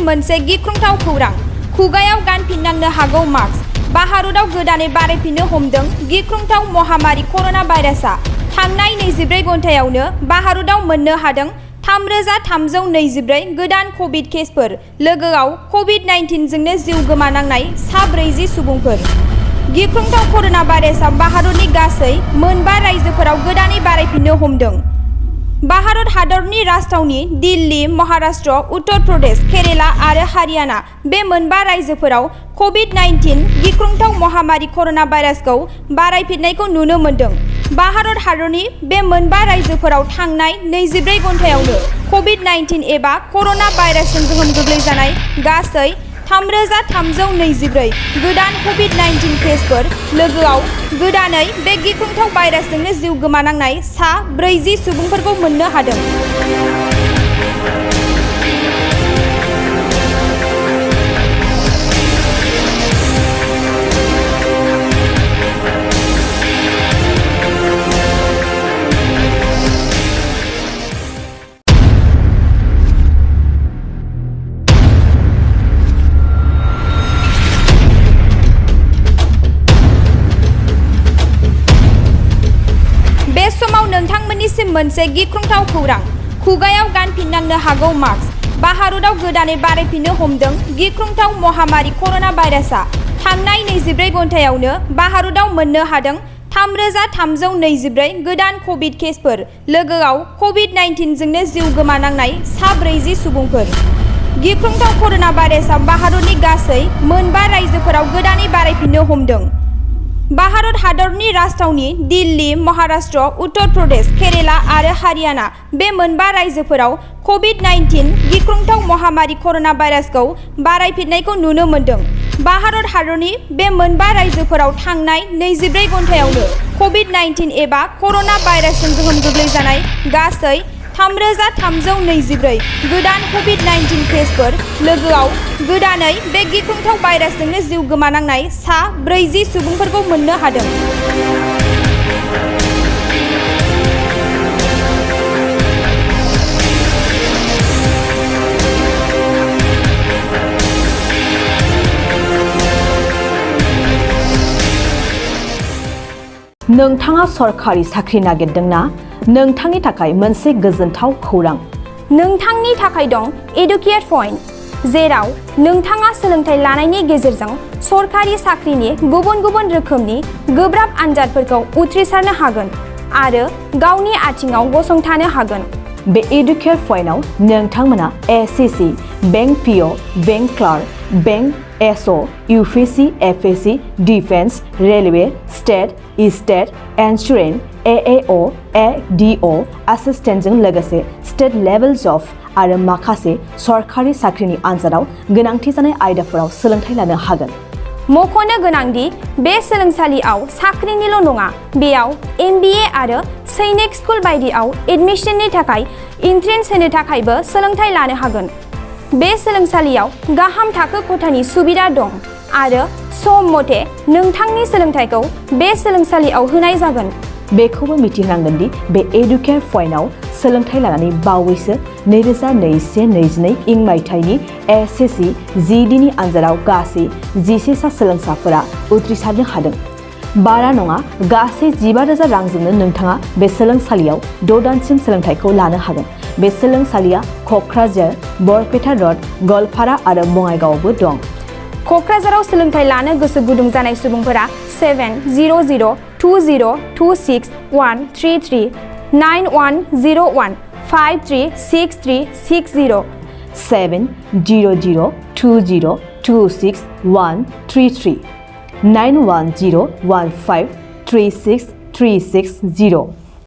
मोनसे गिख्रंथाव खौरां खुगायाव गानफिननांनो हागौ मास्क भारताव गोदानै बारायफिननो हमदों गिख्रंथाव महामारी कर'ना भाइरासआ थांनाय 24 घन्टायावनो भारताव मोननो हादों 3324 गोदान कभिड केसफोर लोगोआव कभिड-19 जोंनो जिउ गोमानांनाय सा 40 सुबुंफोर गिख्रंथाव कर'ना भाइरासआ भारतनि गासै मोनबा रायजोफोराव गोदानै बारायफिननो हमदों। भारत हादरनि राजथावनि दिल्ली, महाराष्ट्र, उत्तर प्रदेश, केरेला आरो हारियाना बे मोनबा रायजोफोराव कभिड-19 गिख्रंथाव महामारी कर'ना भाइरासखौ बारायफिननायखौ नुनो मोन्दों। भारत हादरनि बे मोनबा रायजोफोराव थांनाय 24 घन्टायावनो कभिड-19 एबा कर'ना भाइरासजों गोहोम गोग्लैजानाय गासै 3324 गोदान कभिड-19 केसफोर लोगोआव गोदानै बे गिख्रंथाव भाइरासजोंनो जिउ गोमानांनाय सा 40 सुबुंफोरखौ मोननो हादों। बे समाव नोंथांमोननिसिम मोनसे गिख्रंथाव खौरां खुगायाव गानफिननांनो हागौ मास्क भारताव गोदानै बारायफिननो हमदों गिख्रंथाव महामारी कर'ना भाइरासआ थांनाय 24 घन्टायावनो भारताव मोननो हादों 3324 गोदान कभिड केसफोर लोगोआव कभिड-19 जोंनो जिउ गोमानांनाय सा 40 सुबुंफोर गिख्रंथाव कर'ना भाइरासआ भारतनि गासै मोनबा रायजोफोराव गोदानै बारायफिननो हमदों। भारत हादरनि राजथावनि दिल्ली, महाराष्ट्र, उत्तर प्रदेश, केरेला आरो हारियाना बे मोनबा रायजोफोराव कभिड-19 गिख्रंथाव महामारी कर'ना भाइरासखौ बारायफिननायखौ नुनो मोन्दों। भारत हादरनि बे मोनबा रायजोफोराव थांनाय 24 घन्टायावनो कभिड-19 एबा कर'ना भाइरासजों गोहोम गोग्लैजानाय गासै 3324 गोदान कभिड-19 केसफोर लोगोआव गोदानै बे गिख्रंथाव भाइरासजोंनो जिउ गोमानांनाय सा 40 सुबुंफोरखौ मोननो हादों। नोंथाङा सरकारि साख्रि नागिरदोंना? नोंथांनि थाखाय मोनसे गोजोनथाव खौरां। नोंथांनि थाखाय दं एडुकेट पइन्ट, जेराव नोंथाङा सोलोंथाइ लानायनि गेजेरजों सरकारि साख्रिनि गुबुन गुबुन रोखोमनि गोब्राब आनजादफोरखौ उथ्रिसारनो हागोन आरो गावनि आथिङाव गसंथानो हागोन। बे एडुकेट पइन्टआव नोंथांमोना SSC, bank PO, bank clerk, bank SO, UPSC, FSC, defence, railway, state insurance, AAO, ADO एसिस्टेन्टजों लोगोसे स्टेट लेभेल जब आरो माखासे सरकारि साख्रिनि आनजादाव गोनांथि जानाय आयदाफोराव सोलोंथाइ लानो हागोन। मख'नो गोनांदि बे सोलोंसालियाव साख्रिनिल' नङा, बेयाव MBA आरो सैनिक स्कुल बायदियाव एडमिशननि थाखाय एन्ट्रेन्स होनो थाखायबो सोलोंथाइ लानो हागोन। बे सोलोंसालियाव गाहाम थाखो खथानि सुबिदा दं आरो सम मथे नोंथांनि सोलोंथाइखौ बे सोलोंसालियाव होनाय जागोन। बेखौबो मिथिनांगोन दि बे एडुकेट पइन्टआव सोलोंथाइ लानानै बावैसो 2021-22 इं मायथाइनि एसएससि जिडिनि आनजादाव गासै 11 सा सोलोंसाफोरा उथ्रिसारनो हादों। बारा नङा, गासै 15,000 रांजोंनो नोंथाङा बे सोलोंसालियाव 6 दानसिम सोलोंथाइखौ लानो हागोन। बे सोलोंसालिया क'क्राझार, बरपेटा रड, गवालपारा आरो बङाइगावआवबो दं। क'क्राझाराव सोलोंथाइ लानो गोसो गुदुं जानाय सुबुंफोरा 70020261333 9101 536360 70020261333 9101536360